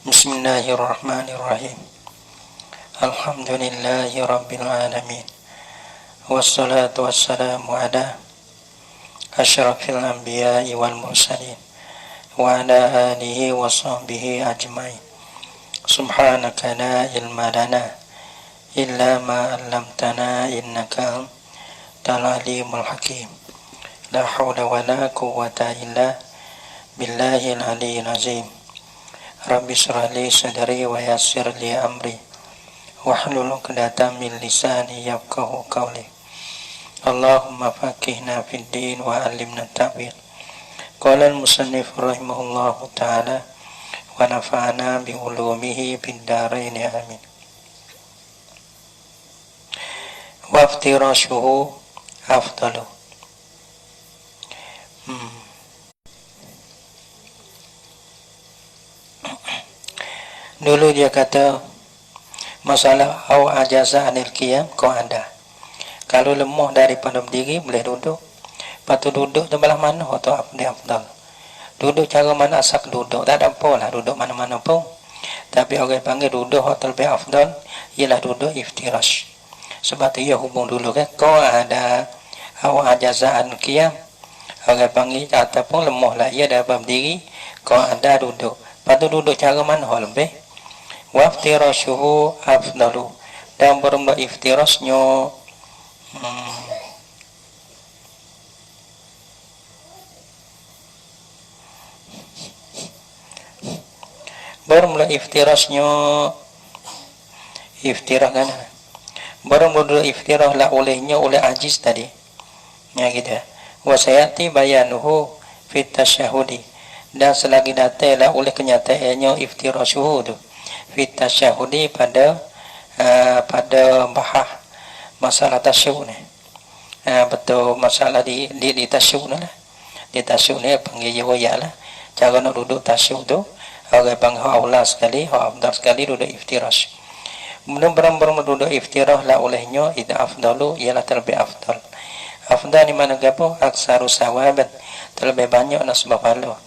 Bismillahirrahmanirrahim. Alhamdulillahi rabbil alamin. Wassalatu wassalamu ala asyrafil anbiya'i wal mursalin wa ala alihi wa sahbihi ajmain. Subhanaka la ilma lana illa ma 'allamtana innaka antal alimul hakim. La haula wa la quwwata illa billahil aliyyil azim. Rabbi shrah li sadri wa yassir li amri wahlul 'uqdatam min lisani yafqahu qawli. Allahumma faqihna fid din wa 'allimna ta'wil. Qala al-musannif rahimahullahu ta'ala wa nafa'ana bi ulumihi fid dharain amin. Wa iftirashuhu afdalu. Dulu dia kata masalah au ajaza anil qiyam kau ada. Kalau lemah daripada berdiri boleh duduk. Lepas tu duduk sebelah mana atau afdal. Duduk cara mana asak duduk. Tak ada apa lah duduk mana-mana pun. Tapi orang panggil duduk atau lebih afdal ialah duduk iftirash. Sebab tu ia hubung dulu kan. Kau ada au ajaza anil qiyam. Orang panggil ataupun lemah lah ia dapat berdiri. Kau ada duduk. Lepas tu duduk cara mana lebih. Wa iftirashuhu afdalu. Dan bermula iftirasnya bermula iftirasnya iftirah kan. Bermula iftirah lah olehnya oleh ajiz tadi. Ya gitu. Wa sayati bayanuhu fit tasyahudi. Dan selagi datanglah oleh kenyataannya iftirashuhu tu fit tasyahudi pada bahah masalah tasyahud ni. Betul masalah di tasyahud lah. Di tasyahud ni panggil riwayat lah. Cara nak duduk tasyahud tu orang panggil aula sekali, afdal sekali duduk iftirash. Benar-benar duduk iftirah lah olehnya idza afdalu ialah terlebih afdal. Afdal di mana gapo? Aksaru sawabat. Terlebih banyak nasbah pahala.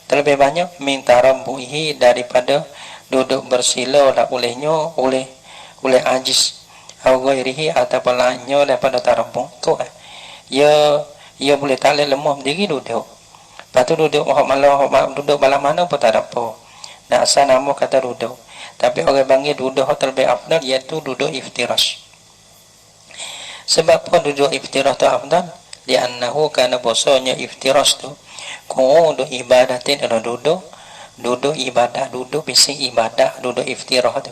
Terlebih banyak minta rambuhi daripada duduk bersila lah olehnya oleh ajiz atau ghairihi ataupun lainnya daripada tarabung tu. Ia boleh tak lemah berdiri duduk. Lepas tu duduk duduk balah mana pun tak ada apa. Nak asal nama kata duduk. Tapi orang panggil duduk terlebih afdal iaitu duduk iftirash. Sebab apa duduk iftirash tu afdal? Li'annahu kana bosanya iftirash tu qu'udu ibadatin ada duduk ibadah, duduk bising ibadah, duduk iftirah tu.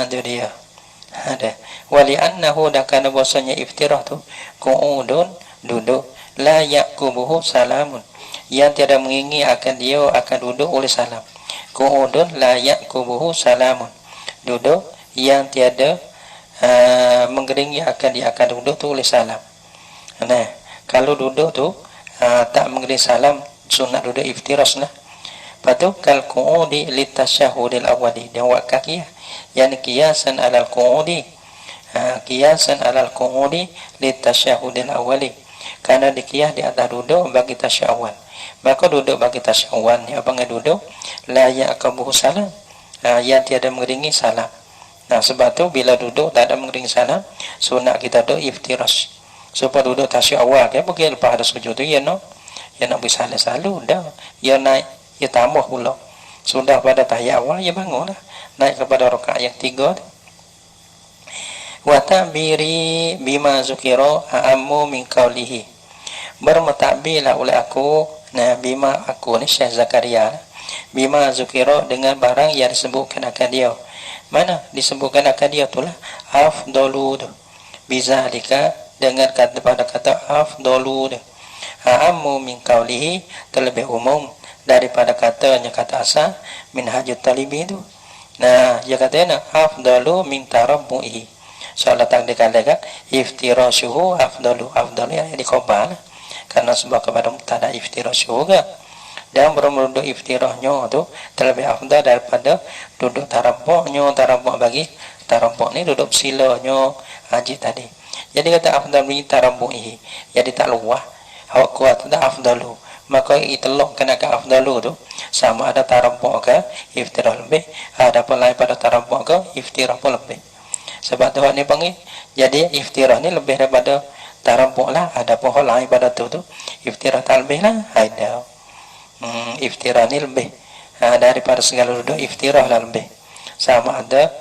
Tu dia. Ada. Wali annahu dakana bahasanya iftirah tu qu'udun duduk la yaqubuhu salamun. Yang tiada mengingi akan dia akan duduk oleh salam. Qu'udun la yaqubuhu salamun. Duduk yang tiada mengiringi akan dia akan duduk tu oleh salam. Nah, kalau duduk tu tak mengiringi salam sunat duduk iftirah lah. Patu kal qu'udi litasyahudil awali dan wa kaki yani qiyasan alal qu'udi qiyasan alal qu'udi litasyahudil awali karena dikiyas di atas duduk bagi tasyahud. Maka duduk bagi tasyahud ni apa duduk la yaqabuhu salam yang tiada mengiringi salam. Nah sebab tu bila duduk tak ada mengiringi salam sunat kita duduk iftirash supaya duduk tasyahud kan bukan lepas ada sujud tu ya no ya nak bisa selalu dah ya naik ia tambah pula. Sudah pada tahiyat awal ia bangunlah naik kepada rakaat yang 3. Wa ta'biri bima zukira a'ammu min qawlihi. Bermutakbirlah oleh aku bima aku ni Syekh Zakaria bima zukira dengan barang yang disebutkan akan dia. Mana disebutkan akan dia itulah afdalu bizalika dengan kata pada kata afdalu a'ammu min qawlihi terlebih umum daripada katanya kata asal minhajut talibi itu. Nah, dia katanya afdalu min tarabbuhi. Soalnya tak dikatakan iftirashuhu afdalu yang dikobal karena sebab kepada mubtada iftirashuhu kan. Dan bermula iftirahnya tu terlebih afdal daripada duduk tarabbuknya. Tarabbuk bagi tarabbuk ni duduk silanya haji tadi. Jadi kata afdal min tarabbuhi. Jadi tak luah. Awak kuat tak afdalu. Maka itelok kena ke afdalu tu sama ada tarabbuk ke iftirah lebih, ada pun lain pada tarabbuk ke iftirah pun lebih. Sebab tu ni panggil jadi iftirah ni lebih daripada tarabbuk lah, ada pun lain pada tu iftirah tak lebih lah, ada iftirah ni lebih daripada segala duduk iftirah lah lebih, sama ada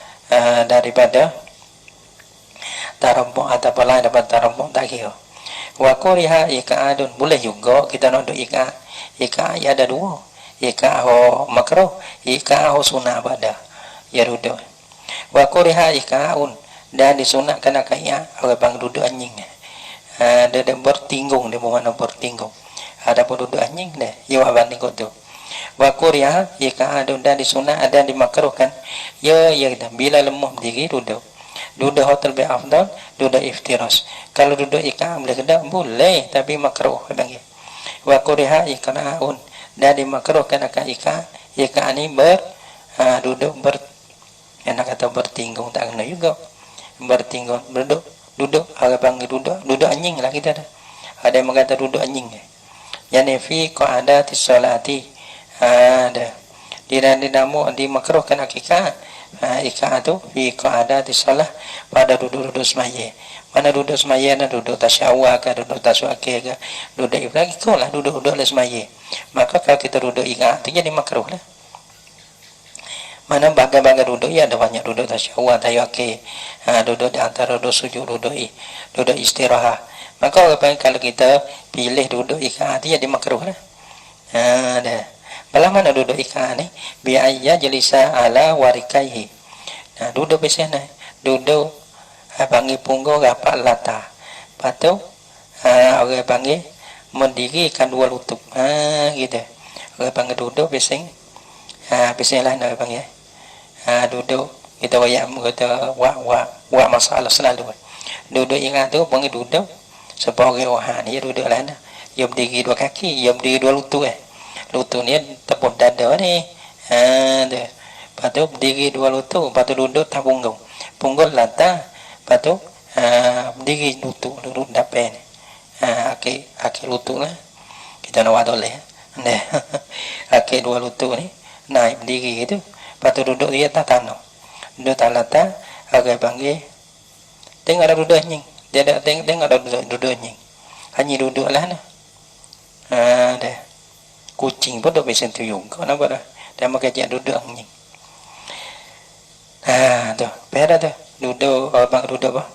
daripada tarabbuk ataupun lain daripada tarabbuk tak kira. Wa kuriha ika'adun, boleh juga kita nak duduk ika' ya ada dua, ika' ho makruh, ika' ho sunnah pada ya duduk. Wa kuriha ika'un, dan disunatkan akaya orang bang duduk anjing. Dia bertinggung, dia bermakna bertinggung. Ada pun duduk anjing deh, ya banding tu. Wa kuriha ika'adun, dan disunat ada dimakruhkan ya kita bila lemah berdiri duduk hotel lebih afdal, duduk iftiras. Kalau duduk ika' boleh kedak boleh, tapi makruh panggil. Wa kuriha iqra'un, dan dimakruhkan akan ika' ni duduk enak kata bertinggung tak kena juga. Bertinggung duduk orang panggil duduk anjing lah kita dah. Ada yang mengata duduk anjing. Yani fi qa'adati salati. Ada dinamo dimakruhkan akikah ika' tu fi qa'adati salah, pada duduk semaya. Mana duduk semaya na duduk tasyawwa ke, duduk taswakir ke, duduk ibadah itulah duduk semaya. Maka kalau kita duduk ika' tu jadi makruh lah. Mana bagai-bagai duduk ya, ada banyak duduk tasyawwa, tayyakir, duduk di antara duduk sujud, duduk istirahat. Maka kalau kita pilih duduk ika' tu jadi makruh lah. Dah. Belah mana duduk ika' ni? Bi'ayya jelisa ala warikaihi. Nah, duduk di sana. Duduk panggil punggung rapat lata. Lepas tu orang panggil mendirikan dua lutut. Gitu. Orang panggil duduk bising. Bising lah orang panggil. Duduk kita wayak kata wa masalah selalu. Duduk ika' tu panggil duduk sebagai orang ni duduk lah. Dia berdiri dua kaki, dia berdiri dua lutut lutut ni tepuk dada ni. Lepas tu berdiri dua lutut, lepas tu duduk tak punggung lata, lepas tu berdiri lutut duduk dapat ni. Akik lutut lah kita nak wadah boleh. Akik dua lutut ni naik berdiri gitu, lepas tu duduk dia tak tanah, duduk tak lata. Agak panggil tengok ada duduk anjing, dia ada tengok ada duduk anjing, hanya duduk lah nah. Dah kucing pun duduk macam tu juga, nampak dah. Dia makan duduk anjing. Tu, pada tu duduk abang duduk apa?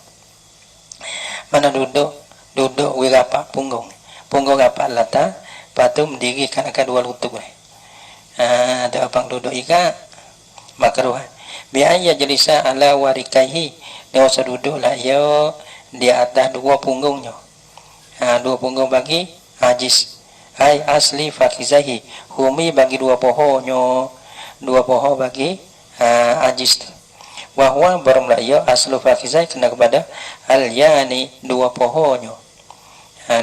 Mana duduk wirapak punggung rapat lata, lepas tu mendirikan akan dua lutut ni. Tu abang duduk ika makruh. Biaya jelisa ala warikaihi, dia usah duduk lah ya di atas dua punggungnya. Dua punggung bagi ajis. Hai asli fakizahi, humi bagi dua pohon bagi ajis. Wahwa bermulai aslu fakizahi kena kepada al-yani dua pohonnya.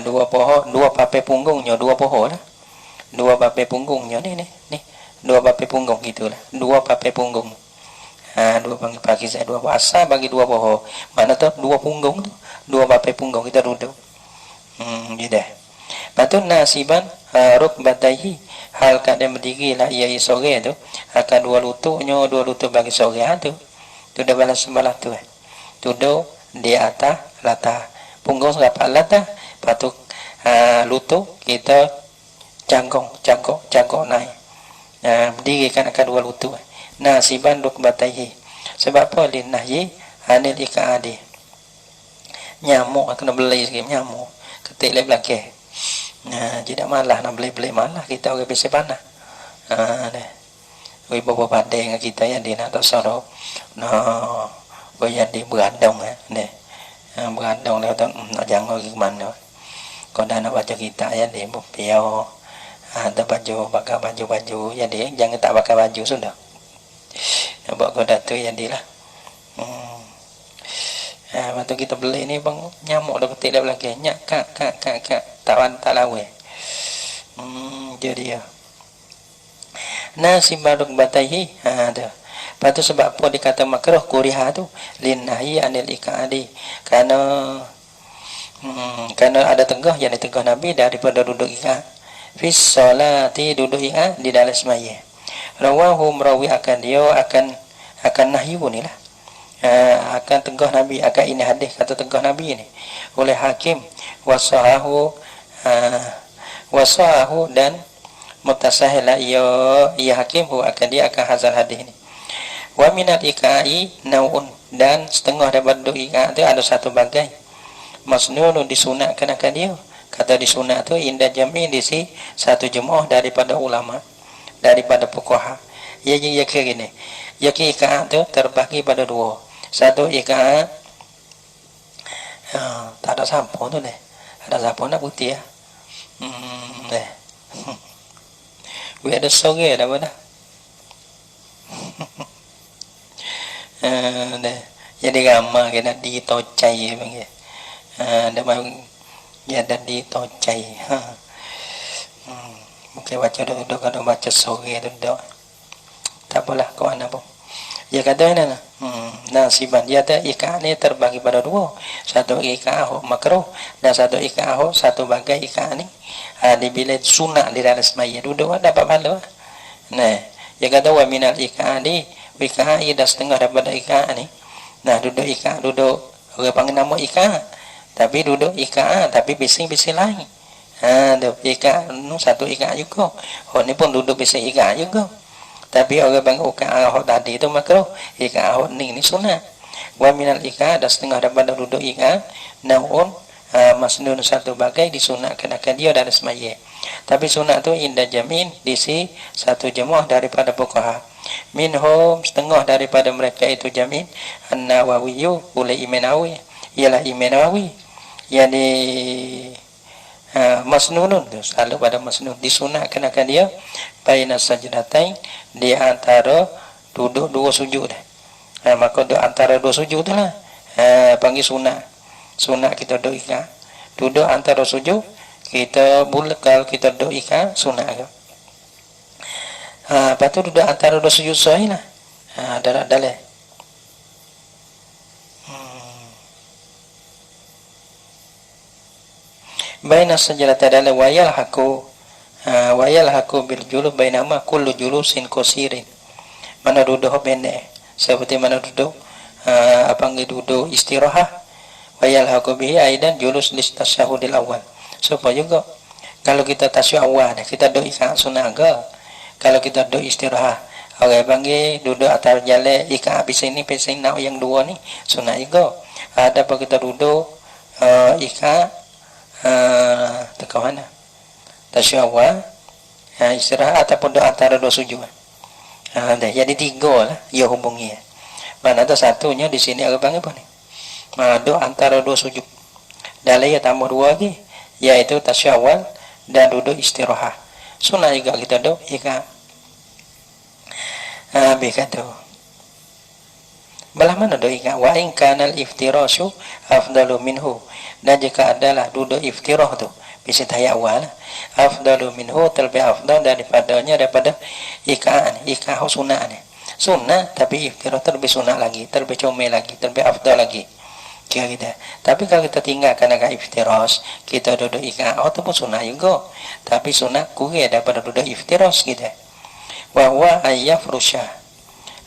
Dua pape punggungnya, dua pohon lah. Dua pape punggungnya ni dua pape punggung gitulah. Dua pape punggung. Dua bagi fakizahi, dua asal bagi dua pohon. Mana tu dua punggung tu, dua pape punggung kita duduk. Gitu. Patut nasiban rukbataihi, hal keadaan berdiri lah ia sore tu akan dua lutut bagi sore tu dah balas sebelah tu duduk di atas lata, punggung rapat lata, patut lutut kita cangkok naik, berdiri kan akan dua lutut. Nasiban rukbataihi, sebab apa linahyi anil ika'adi, nyamuk kena beli sikit, nyamuk ketik lep lagi. Tidak malah nak beli malah kita orang biasa panah. Oi bawa padai dengan kita yang dia nak tak sorok. Goyang di berandong berandong dia tak nak jangan ke mana. Kau dah nak baca kita ya dia piau. Ada pakai baju ya dia jangan tak pakai baju sudah. Nampak kau dah tu ya dia lah. Waktu kita beli ni bang nyamuk dah ketik dah lagi nyak kak tak lawe. Jadi ya. Nasi baruk bataihi tu. Lepas tu sebab apa dikata makruh kuriha tu linnahi anil ika'adi, karena ada tegah yang ditegah Nabi daripada duduk ika'. fis salati duduk di dalam sembahyang. Rawahu merawi akan dia akan nahyu ni lah. Akan tegah Nabi, akan ini hadis kata tegah Nabi ni oleh Hakim wasahahu dan mutasahila ia Hakim akan dia akan hazal hadis ni. Wa minal ikai naun, dan setengah daripada ika tu ada satu bagai masnunun disunatkan akan dia. Kata disunat tu indah jami di si satu jemaah daripada ulama, daripada fuqaha. Ya kira gini. Ya ika tu terbagi pada dua. Satu ika tak ada sampo tu deh. Ada sampo nak putih ya. Gue ada soge dah pada. Jadi ramah kena di tocai bang. Ada bang ya dan di tocai. Mungkin baca dulu kalau baca soge tu dah. Tak apalah kawan apa. Ya kata ni lah. Nasiban dia ada ikan ni terbagi pada dua. Satu ikan ahok makruh dan satu ikan ahok satu bagai ikan ni. Bila sunat di dalam semaya duduk dapat pahala. Nah, dia kata wa minal ikan ni ikan ida setengah daripada ikan ni. Nah, duduk ikan duduk orang panggil nama ikan. Tapi duduk ikan tapi bising-bising lain. Tu ikan nu satu ikan juga. Oh ni pun duduk bising ikan juga. Tapi orang panggil ikan ahok tadi tu makruh. Ikan ahok ni sunat. Wa minal ikan ada setengah daripada duduk ikan naun masnun satu bagai disunatkan akan dia dalam semaya. Tapi sunat tu indah jamin disi satu jemaah daripada fuqaha. Minhum setengah daripada mereka itu jamin An-Nawawi oleh Imam Nawawi ialah Imam Nawawi yang di masnunun tu selalu pada masnun disunatkan akan dia baina sajdatain di antara duduk dua sujud. Maka di antara dua sujud tu lah panggil sunat kita duduk ikan duduk antara sujud kita bulat kalau kita duduk ikan sunat ke. Lepas tu duduk antara dua sujud sahih lah. Dalam baina sajdatain dalam wayal haku bil julus bainama kullu julusin qasirin. Mana duduk pendek seperti mana duduk duduk istirahat. Wayal haku bihi aidan julus lis tasyahudil awal. Supaya juga kalau kita tasyahud awal kita duduk ikan sunat ke. Kalau kita duduk istirahat, orang panggil duduk atas jalan ikan habis ini pesing nak yang dua ni sunat juga. Ada apa kita duduk ikan dekat mana? Tasyahud awal istirahat ataupun duduk antara dua sujud. Jadi tiga lah ia hubungi. Mana ada satunya di sini orang panggil apa ni? Duduk antara dua sujud. Dalam ia tambah dua lagi, iaitu tasyahud awal dan duduk istirahat. Sunat juga kita duduk ikan. Kata belah mana duduk ikan? Wa in kanal iftirashu afdalu minhu. Dan jika adalah duduk iftirah tu bisa tahiyat awal afdalu minhu terlebih afdal daripadanya daripada ikan sunat ni. Sunat tapi iftirah terlebih sunat lagi, terlebih comel lagi, terlebih afdal lagi. Kira kita. Tapi kalau kita tinggalkan agak iftiras, kita duduk ikan tu pun sunat juga. Tapi sunat kurang daripada duduk iftiras kita. Wa huwa ayyafrusha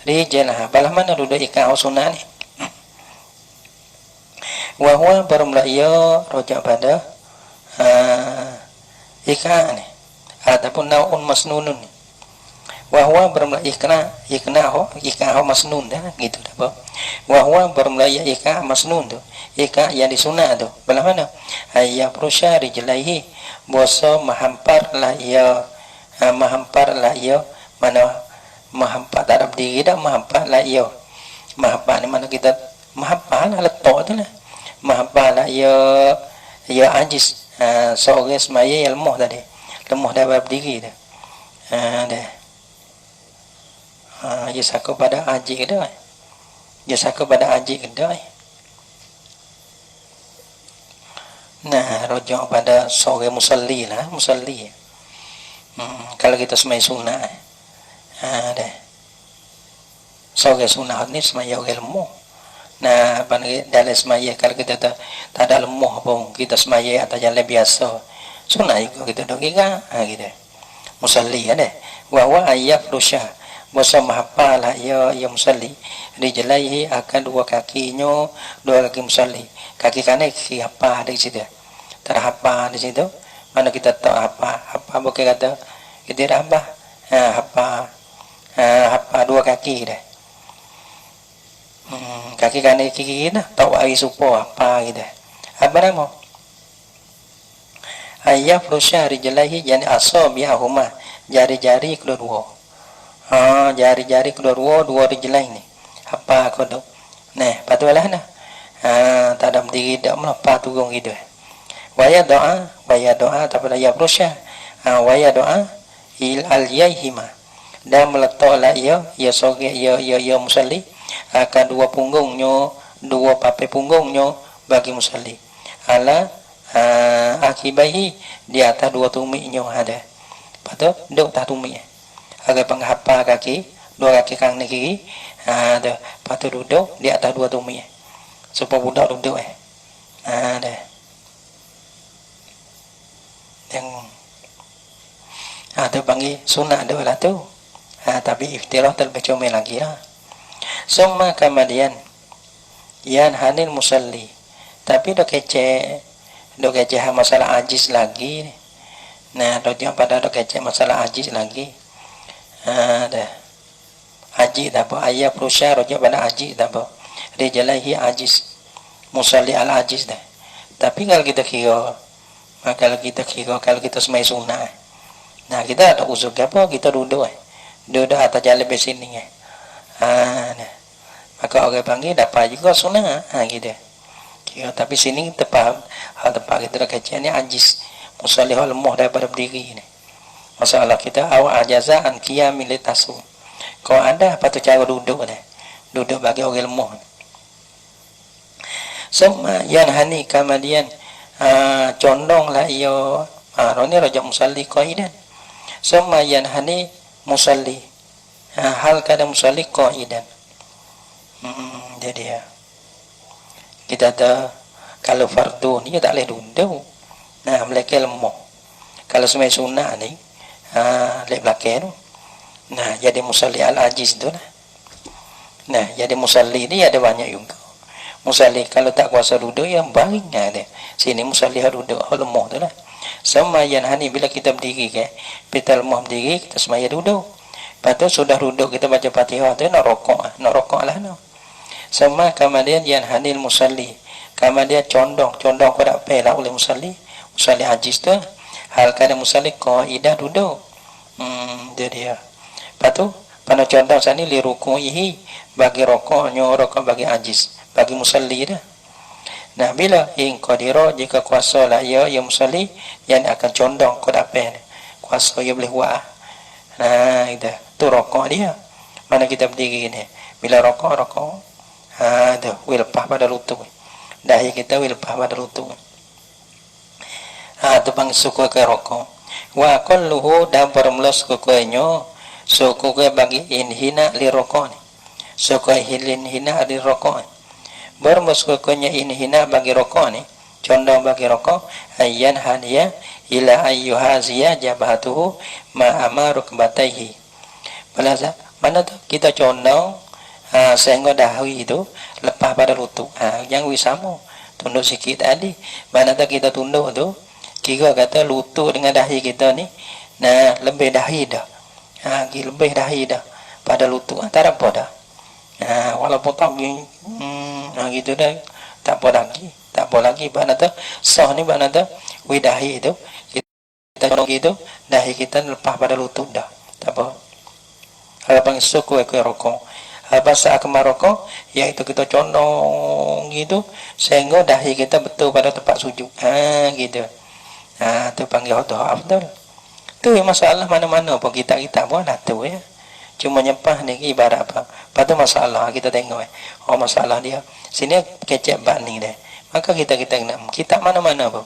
rijalah. Balah mana duduk ikan sunat ni? Wa huwa bermulaiya rojak pada ikan ni. Ataupun naun masnunun ni. Wa huwa bermulaiya ikan masnun dah gitu dah apa. Wa huwa bermulaiya ikan masnun tu. Ikan yang disunat tu. Balah mana? Ayyafrusha rijlaihi. Boso mahamparlah ia mana mahampat tak ada berdiri dah mahamparlah ia. Mahampat ni mana kita mahampat lah letak tu lah. Mahamparlah ia ajis seorang semaya yang lemah tadi. Lemah dah berdiri dah. Dah. Dia saka pada aji ke dah. Dia saka pada aji ke dah. Nah, rojak pada sore musalli lah, musalli. Kalau kita semai sunat, dah. Sore sunat ni semai orang lemah. Nah, dalam semai kalau kita tak ada lemah pun kita semai atas jalan biasa. Sunnah juga kita dok giga, gitu. Musalli ada. Wa wa ayyafrusha. Bosa mahapa lah ya musalli. Rijlaihi akan dua kakinya, dua kaki musalli. Kaki kanan kaki apa di situ. Terhapa di situ. Mana kita tahu apa bukan kata kita apa? Apa dua kaki dah. Kaki kanan kaki kita tahu air supo apa gitu. Apa nama? Ayyafrusha rijlaihi yani asabi'ahuma, jari-jari kedua. Jari-jari kedua dua rijlai ni. Apa aku tu? Nah, patulah nah. Tak ada berdiri dak melapa turun gitu. Waya doa tapi ya brusha. Waya doa il al-yaihima. Dan meletaklah ia soge ia musalli akan dua punggungnya, dua papai punggungnya bagi musalli. Ala akibahi di atas dua tuminya ada. Patut duduk tak tumi. Agar penghapa kaki, dua kaki kanan kiri, ada. Patut duduk di atas dua tumi. Supaya budak duduk ada. Yang ada panggil sunnah ada lah tu. Tapi iftirah terlebih comel lagi lah. Summa kemudian yan hanil musalli. Tapi dok kece masalah ajiz lagi. Nah, dok pada dok kece masalah ajiz lagi. Ada ajiz apa ayat prusya dok pada ajiz apa. Rijlaihi ajiz. Musalli al ajiz dah. Tapi kalau kita kira kalau kita semai sunnah. Nah, kita ada uzur apa kita duduk duduk atas jalan besini nah. Maka orang panggil dapat juga sunnah gitu. Kira tapi sini tepat kita dah kecil ni ajiz. Musalli hal lemah daripada berdiri ni. Masalah kita awak ajazan qiyamil tasu. Kau ada apa tu cara duduk dah. Duduk bagi orang lemah. Semua yang hani kemudian condonglah ia ini raja musalli qaidan. Semua yang hani musalli hal kada musalli qaidan. Jadi kita ada kalau fardu ni tak boleh duduk. Nah, mereka lemah. Kalau semai sunnah ni lek belakang tu. Nah, jadi musalli al-ajiz tu lah. Nah, jadi musalli ni ada banyak juga. Musalli kalau tak kuasa duduk yang baring ada. Sini musalli harus duduk lemah tu lah. Sama yang hani bila kita berdiri kita lemah berdiri kita semaya duduk. Lepas tu sudah duduk kita baca Fatihah tu nak rokok lah no. Sama kemudian yang hanil musalli. Kemudian condong pada pelah oleh musalli ajiz tu. Hal kada musalli qaidah duduk. Dia dia. Lepas tu pada condong sini li ruku'ihi bagi rokoknya rokok bagi ajiz. Bagi musalli dah. Nah, bila in qadira jika kuasa lah ya musalli yang akan condong ke depan. Kuasa ia boleh buat. Nah, itu tu rokok dia. Mana kita berdiri ni. Bila rokok tu lepas pada lutut. Dahi kita lepas pada lutut. Tu panggil suku ke rokok. Wa qalluhu dan permula suku ke bagi inhina li rokok ni. Suku hina di rokok ni. Bermuskukunya ini hina bagi rokok ni, condong bagi rokok, ayyan haniya ila ayyuhaziya jabhatuhu ma'ama rukbataihi. Mana tu kita condong sehingga dahi itu lepas pada lutut. Yang wisamo tunduk sikit tadi. Mana tu kita tunduk tu, kira kata lutut dengan dahi kita ni, nah lebih dahi dah. Lebih dahi dah pada lutut. Tak apa dah. Walaupun tak gitu dah, tak apa lagi mana tu sah ni mana tu widahi itu kita condong gitu dahi kita lepas pada lutut dah, tak apa. Kalau panggil suku rokok bahasa akmal rokok iaitu kita condong gitu sehingga dahi kita betul pada tempat sujud gitu. Tu panggil afdal. Tu masalah mana-mana pun kita pun dah tu ya. Cuma nyepah ni ibarat apa? Pada masalah kita tengok masalah dia. Sini kecek bani dah. Maka kita kena kita mana-mana pun.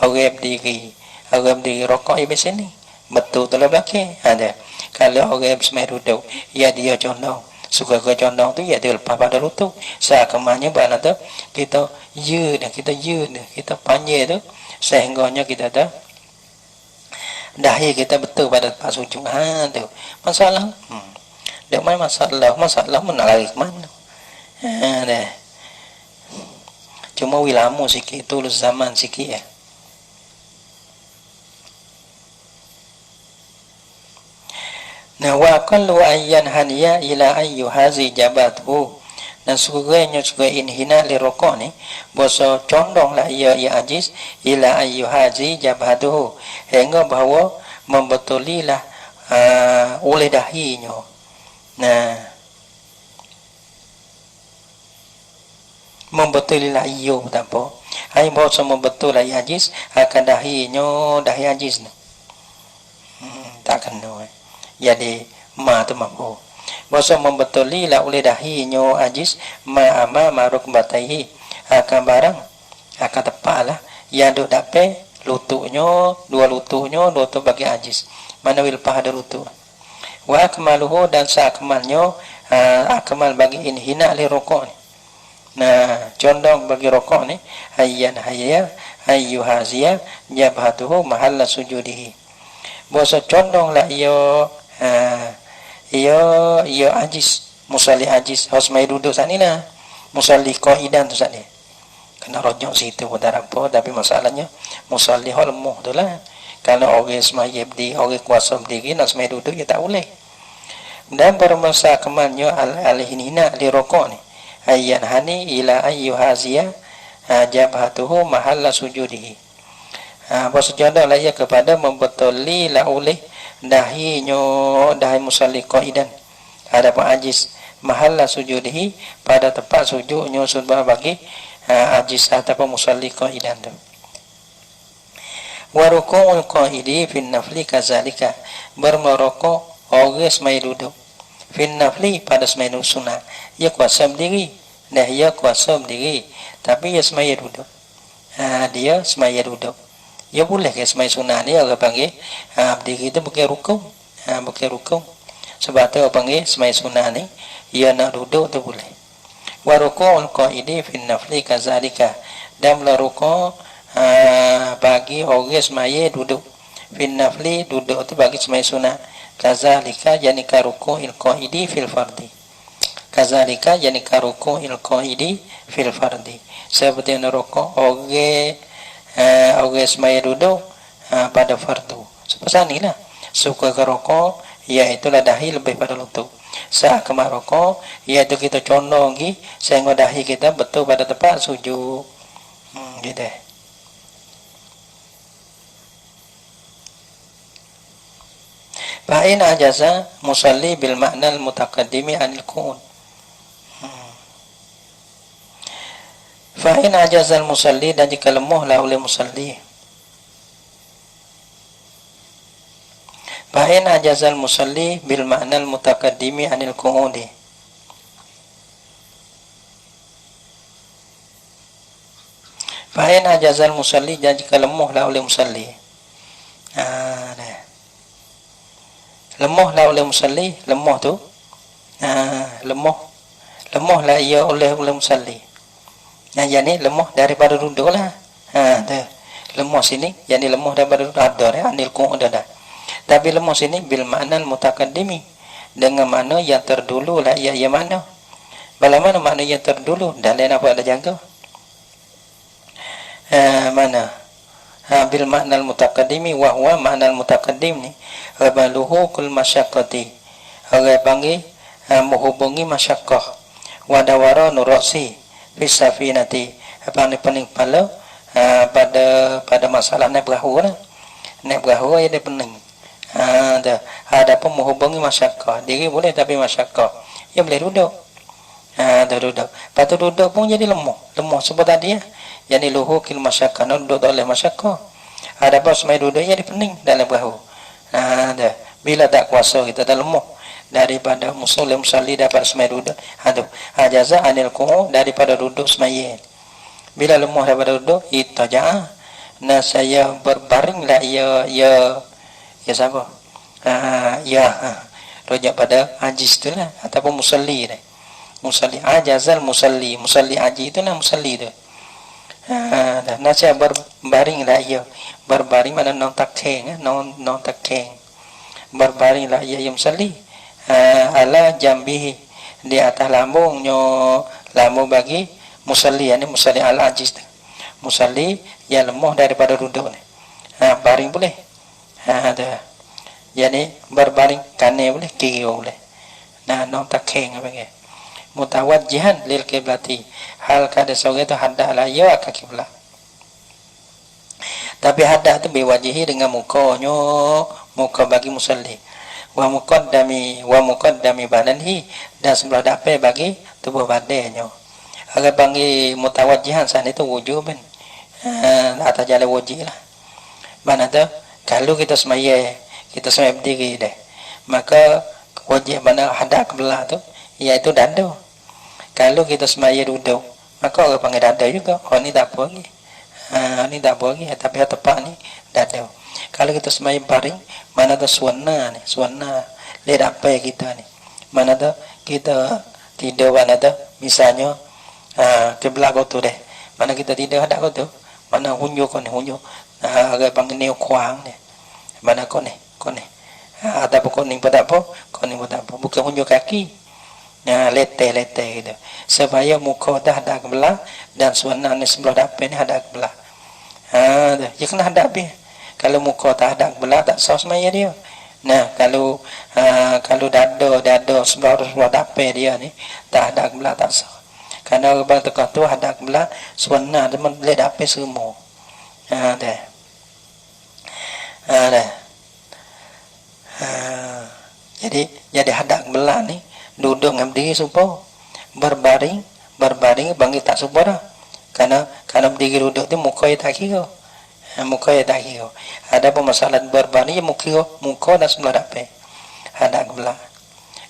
Orang berdiri rokok di sini. Betul tu belakang ada. Kalau orang semai duduk, ya dia condong. Suka ke condong tu ya dia lepas pada lutut. Seakamanya bana tu kita panjang tu sehingganya kita dah dahi kita betul pada tempat sujud. Tu masalah. Dia main masalah mana lagi ke mana. Dah. Cuma wilamu sikit tu zaman sikit ya. Nah, wa qallu ayyan haniya ila ayyu hazi jabathu. Dan suganya juga inhina li rokok ni, boso condong lah ia ajiz ila ayyu hazi jabathu, hingga bahawa membetulilah oleh dahinya. Nah, membetulilah iyo tak apa. Hai boso membetul lah ia ajiz akan dahinya dahi ajiz ni. Tak kena. Jadi ma tu mampu. Boso membetulilah oleh dahinya ajiz ma rukbataihi akan barang akan tepatlah yang duk dapat dua lututnya bagi ajiz. Mana wil pahada lutut. Wa akmaluhu dan seakmalnya akmal bagi inhina li rukuk ni. Nah, condong bagi rukuk ni hayyan hayyu haziya jabhatuhu mahalla sujudihi. Boso condong lah ia ajiz musalli ajiz harus mai duduk sat ni lah musalli qaidan tu sat ni kena rojok situ pun tak apa, tapi masalahnya musalli hal lemah tu lah. Kalau orang semaya berdiri, orang kuasa berdiri nak semaya duduk dia tak boleh. Dan bermasa kemannya al-hinina li rokok ni ayyan hani ila ayyu haziya jabhatuhu mahalla sujudihi. Bersejadah lah ia kepada membetuli lah oleh dahi musalli qaidan adapun ajiz mahalla sujudihi pada tempat sujudnya sudah bagi ajiz ataupun musalli qaidan tu. Wa ruku'ul qaidi fin nafli kazalika, bermerokok orang semai duduk fin nafli pada semai sunnah ia kuasa berdiri dah ia kuasa berdiri tapi ia semai duduk. Dia semai duduk. Ya boleh ke semai sunnah ni orang panggil berdiri tu bukan rukun. Sebab tu orang panggil semai sunnah ni ia nak duduk tu boleh. Wa ruku'ul qaidi fin nafli kazalika, dan rukuk bagi orang semai duduk fin nafli duduk tu bagi semai sunnah kazalika yani ka ruku'il qaidi fil fardi. Kazalika yani ka ruku'il qaidi fil fardi. Seperti rukuk orang semaya duduk pada fardu. Seperti inilah suka ke rokok, iaitulah dahi lebih pada lutut. Saat kemar rokok, iaitu kita condong lagi sehingga dahi kita betul pada tempat sujud. Gitu. Fa'in ajaza musalli bil ma'nal mutaqaddimi anil qu'ud. Fa'in ajazal musalli, dan jika lemahlah oleh musalli. Fa'in ajazal musalli bil ma'nal mutaqaddimi anil qu'udi. Fa'in ajazal musalli, dan jika lemahlah oleh musalli. Lemahlah oleh musalli, lemah tu lemahlah ia oleh musalli. Nah, yang ni lemah daripada duduk lah. Lemah sini, yang ni lemah daripada duduk ada anil qu'ud dah. Tapi lemah sini bil ma'nal mutaqaddimi, dengan makna yang terdulu lah ia mana. Bagaimana makna yang terdulu? Dan lain apa ada jangka? Mana? Bil ma'nal mutaqaddimi wa huwa ma'nal mutaqaddim ni rabaluhu kul masyaqqati. Orang panggil menghubungi masyaqqah wa dawara nurasi fi safinati, pening kepala pada masalah naik perahu lah. Naik perahu dia pening. Ada pun menghubungi masyaqqah. Diri boleh tapi masyaqqah dia boleh duduk. Duduk. Lepas tu duduk pun jadi lemah sebab tadi ya. Jadi luhukil masyaqqah, duduk oleh masyaqqah. Ada pun semai duduk jadi pening dalam perahu. Bila tak kuasa kita dah lemah daripada musalli dapat semai duduk. Ajaza anil qu'ud, daripada duduk semai. Bila lemah daripada duduk, itaja'a, nah saya berbaringlah ya siapa? Rojak pada ajiz tu lah, ataupun musalli dah. Musalli ajazal musalli ajiz tu lah musalli tu. Nasihat berbaring lah ia. Berbaring mana non takheng, non takheng. Berbaring lah ia yang sali. Ala jambihi di atas lambungnya, lambung bagi musalli, ini musalli al ajiz. Musalli yang lemah daripada duduk ni. Baring boleh. Ada. Jadi berbaring kanan boleh, kiri boleh. Non takheng bagi. Mutawajjihan lil kiblati, hal kada sore itu hadap lah ya ke kiblat. Tapi hadap tu berwajihi dengan mukanya, muka bagi musalli. Wa muqaddami badanhi, dan sebelah dapat bagi tubuh badannya. Agar bagi mutawajjihan saat itu wujub kan. Atas jalan wajib lah. Mana tu kalau kita semaya berdiri dah, maka wajib mana hadap kebelah tu iaitu dada. Kalau kita semaya duduk, maka orang panggil dada juga. Oh ni tak apa lagi. Ni tak apa lagi. Tapi tepat ni dada. Kalau kita semaya baring, mana tu suana ni, suana lihat apa kita ni. Mana tu kita tidur mana tu, misalnya kebelah kau tu deh. Mana kita tidur hadap kau tu, mana hunyu kau ni, hunyu. Orang panggil ni kuang ni. Mana kau ni, ataupun kau ni pun tak apa, kau ni pun tak apa. Bukan hunyu kaki. Leteh gitu. Supaya muka dah hadap kebelah dan suana ni sebelah dapat ni hadap kebelah. Dia kena hadap dia. Kalau muka tak hadap kebelah tak sah semaya dia. Kalau dada sebelah dapat dia ni tak hadap kebelah tak sah. Kerana orang tekah tu hadap kebelah suana dia boleh dapat semua. Jadi hadap kebelah ni duduk dengan berdiri supaya berbaring bangkit tak supaya dah. Karena berdiri duduk tu muka dia tak kira. Ada pun masalah berbaring muka dan sebelah dapat hadap kebelah.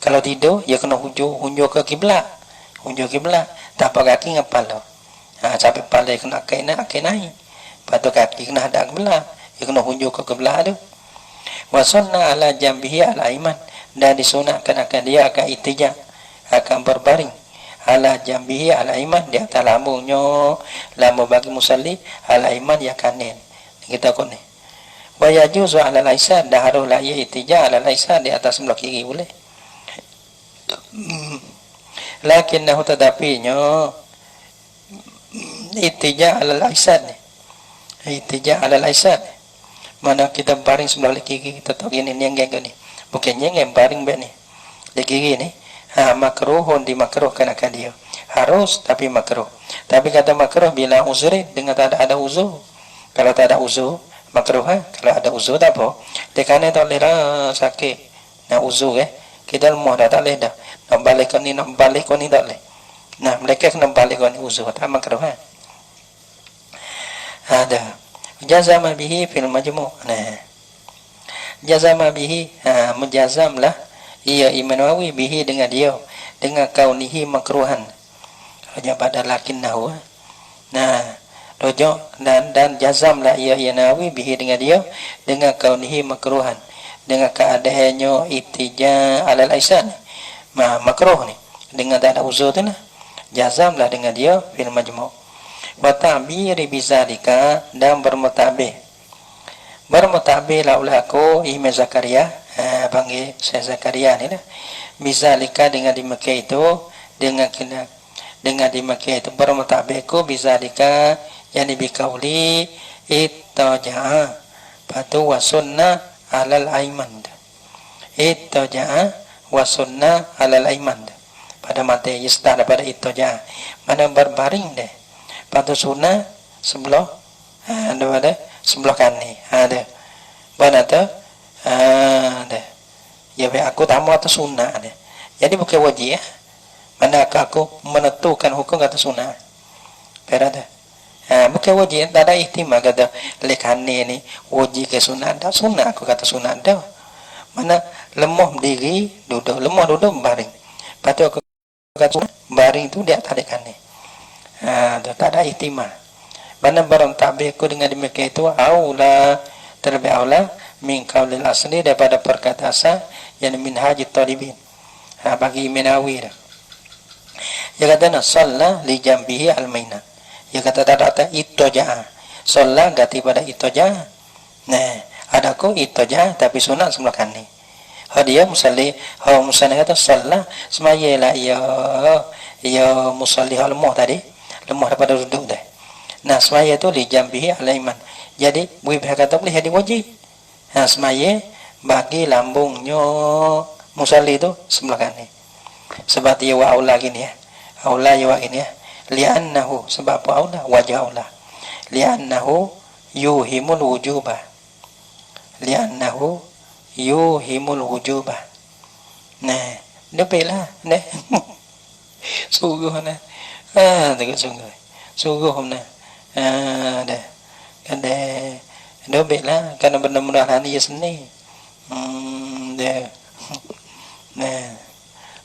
Kalau tidur dia kena hunjuk ke kiblat. Tak apa kaki dengan kepala. Sampai kepala kena kaki naik. Lepas tu kaki kena hadap kebelah. Dia kena hunjuk ke kiblat tu. Wa sunna ala jambihi ala iman, dan disunatkan akan dia akan itijah, akan berbaring ala jambihi ala iman, di atas lambungnya, lambung bagi musalli ala iman ya kanan. Kita kau ni wa yajuzu ala laisar, dah haruslah ia itijah ala laisar, di atas sebelah kiri boleh. Lakinnahu, tetapinya itijah ala laisar ni, itijah ala laisar, mana kita baring sebelah kiri, kita tahu ini yang ni. Bukannya yang baring bet ni. Di kiri ni, makruhun dimakruhkan akan dia. Harus tapi makruh. Tapi kata makruh bila uzuri, dengan tak ada uzur. Kalau tak ada uzur, makruh. Kalau ada uzur tak apa. Dia kena tak boleh lah sakit. Uzur kita lemah dah tak boleh dah. Nak balik kau ni tak boleh. Mereka kena balik kau ni uzur. Tak makruh. Ada. Jazama bihi fil majmu'. Jazama bihi, menjazamlah ia Imam Nawawi bihi dengan dia, dengan kaunihi makruhan. Raja pada lakinnahu. Raja dan jazamlah ia Nawawi bihi dengan dia, dengan kaunihi makruhan, dengan keadaannya itija alal aisan. Makruh ni dengan tak ada uzur tu nah. Jazamlah dengan dia fil majmu'. Wa ta'biri bizalika, dan bermutabih laulah aku Imam Zakaria, panggil saya Zakaria ni lah, bizalika dengan dimakai itu, dengan dimakai itu bermutabihku bizalika, yang dibikauli ittaja'a patu wa sunnah alal aiman, ittaja'a wa sunnah alal aiman, pada mata yista daripada ittaja'a, mana berbaring deh. Patu sunnah sebelah ada sebelah kanan ada mana tu ada ya aku tak mau atas sunnah ada, jadi bukan wajib mana aku menentukan hukum kata sunnah berada bukan wajib, tak ada ihtimam kata oleh kanan ni wajib ke sunnah, dah sunnah aku kata sunnah dah. Mana lemah berdiri duduk, lemah duduk baring, patu aku kata baring tu dia tak ada kanan. Tak ada ihtimam. Mana barang takbirku dengan demikian itu aula, terlebih aula min qaulil asli, daripada perkataan asal yang min hajit talibin. Bagi Imam Nawawi dah. Dia kata salla li jambihi al-mainan. Ya kata tak itoja. Sholat ganti pada itoja. Nah, ada ko itoja tapi sunat sebelah kanan. Dia musalli, musalli kata sholat semaya lah ya musalli lemah tadi, lemah daripada duduk dah. Nah semaya tu li jambihi alaiman. Jadi bui kata boleh jadi wajib. Nah semaya bagi lambungnya musalli tu sebelah kanan. Sebab dia wa aula gini ya. Aula ya wa gini ya. Li'annahu sebab apa aula wajah aula. Li'annahu yuhimul wujubah. Li'annahu yuhimul wujubah. Nah, debelah nah. Sungguh nah. Tengok sungguh. Sungguh nah. Dah. Kada debelah karena benar-benar hani seni. Dah. Nah.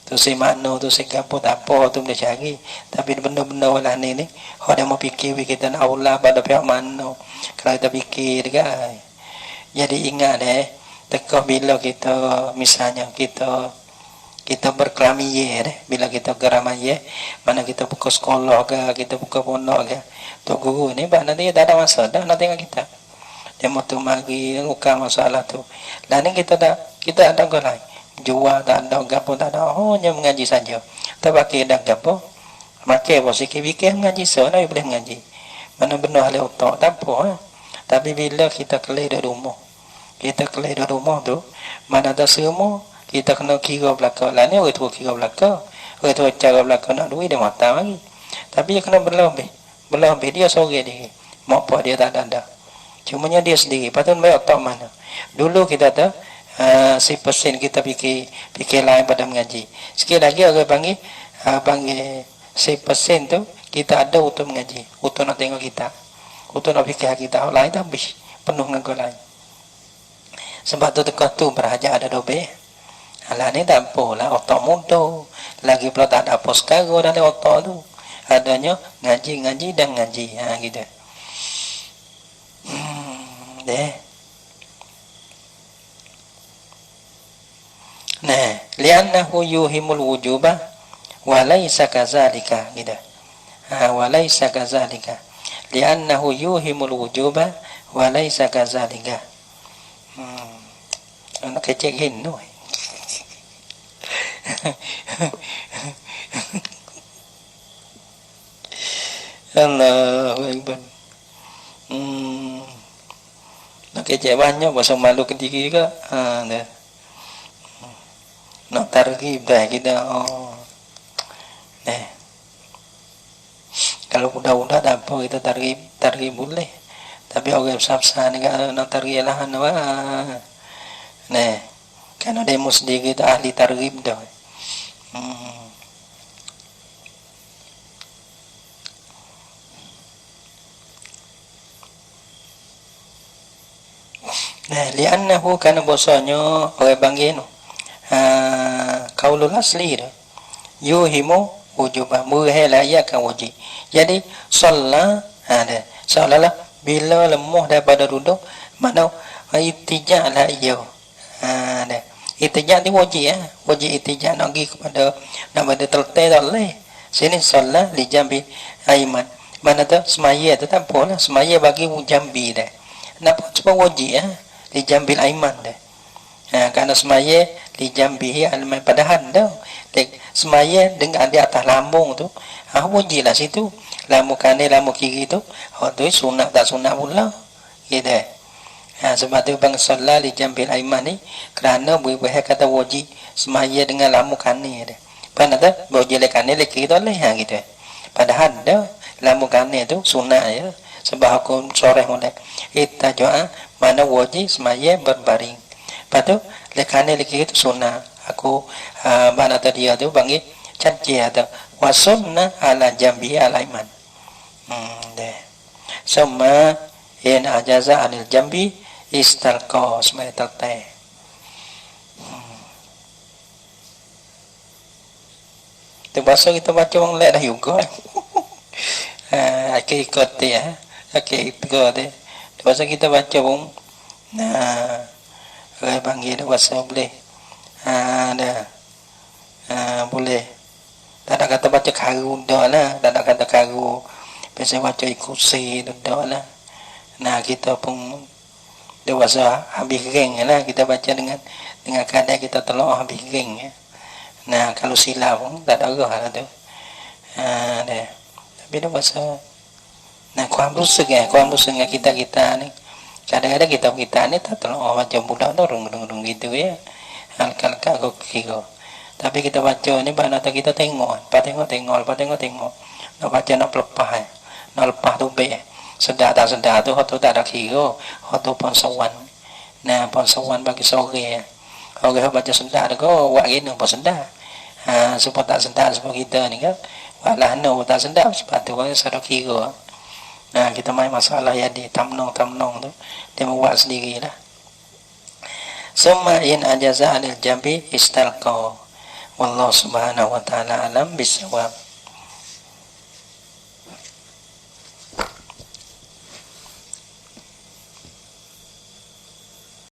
Tu si makno tu si gapo tak apa tu boleh cari, tapi benda-benda lah ni dia mau fikir kita nak Allah pada pihak mana kalau kita fikir kan. Jadi ingat tekah bila kita misalnya kita berkelami bila kita geramai mana kita buka sekolah ke, kita buka pondok ke, tu guru ni bah nanti tak ada masa dah nak tengok kita dia mau tu mari buka masalah tu lah ni kita ada golai jual tak ada gapo tak ada hanya mengaji saja tak pakai dah gapo makai apa sikit fikir mengaji sana boleh mengaji mana benar hal otak tak apa tapi bila kita kelih di rumah tu mana ada semua kita kena kira belakang lah ni orang tua kira belakang orang tua cara belakang nak duit dia mata lagi tapi dia kena berlebih dia sorang diri mak pak dia tak ada cumanya dia sendiri patut baik otak mana dulu kita tahu si persen kita fikir lain pada mengaji. Sikit lagi orang panggil si persen tu kita ada untuk mengaji, untuk nak tengok kita, untuk nak fikir kita. Orang lain tu habis penuh dengan orang lain. Sebab tu tekah tu berhajat ada dobe. Alah ni tak apa lah otak muda. Lagi pula tak ada apa sekarang dalam otak tu. Adanya ngaji dan ngaji. Gitu. Deh. Nah, li'annahu yuhimul wujubah wa laisa kadzalika gitu. Wa laisa kadzalika. Li'annahu yuhimul wujubah wa laisa kadzalika. Anak kecil gini. Allahu Akbar. Nak kecil banyak bahasa malu kediri ke? Dah. Nak targhib dah kita kalau budak-budak tak apa kita targhib boleh tapi orang besar-besar ni nak targhib lah kan ada yang sendiri tu ahli targhib dah li'annahu kana bosanya orang panggil kaulul asli dah yuhimu wujubah muhela ya kan wajib jadi solat solat bila lemah daripada duduk mana itijak lah iyo itijak ni wajib wajib itijak nak pergi kepada nak pada terletak tak boleh sini solat di jambi aiman mana tu semaya tu tak apa lah semaya bagi jambi dah nak cepat wajib di jambi aiman dah kerana semaya di jambihi alman padahal dah semaya dengan di atas lambung tu wajib lah situ lambung kanan lambung kiri tu tu sunat tak sunat pula gitu sebab tu bang solat di jambil aiman ni kerana boleh kata wajib semaya dengan lambung kanan dah padahal dah wajib le kanan le kiri tu lah gitu padahal dah lambung kanan tu sunat ya sebab hukum sore mulai kita doa mana wajib semaya berbaring lepas tu lekane lagi itu sunnah aku mana tadi tu panggil caci atau wasunna ala jambi alaiman deh semua in ajaza anil jambi istalqa semai tertai tu bahasa kita baca orang lain dah juga ikut dia ikut dia bahasa kita baca pun orang panggil dia bahasa boleh boleh tak ada kata baca karu dah lah tak ada kata karu biasa baca kursi duduk lah. Nah kita pun dewasa habis kering lah, kita baca dengan keadaan kita telur habis kering ya. Nah kalau silap pun tak ada arah lah tu. Deh. Tapi dewasa. Nahความรู้สึกkita ni kadang-kadang kita ni tak telur macam budak tu rung gitu ya. Hal-hal kau kira. Tapi kita baca ni bahana kita tengok, tengok. Nak baca nak lepas, nak lepas tu baik. Sedar tak tu, hot tu tak ada kira, hot tu pon sawan. Nah, pon sawan bagi sore. Orang baca sedar tu, wak gini pon sedar. Supaya tak sedar sebab kita ni kan, walah no tak sedar sebab tu orang sadar kira. Nah, kita main masalah ya di tamnong tu, dia buat sendiri lah. Summa in ajaza anil jambi istalqa. Wallahu subhanahu wa ta'ala alam bisawab.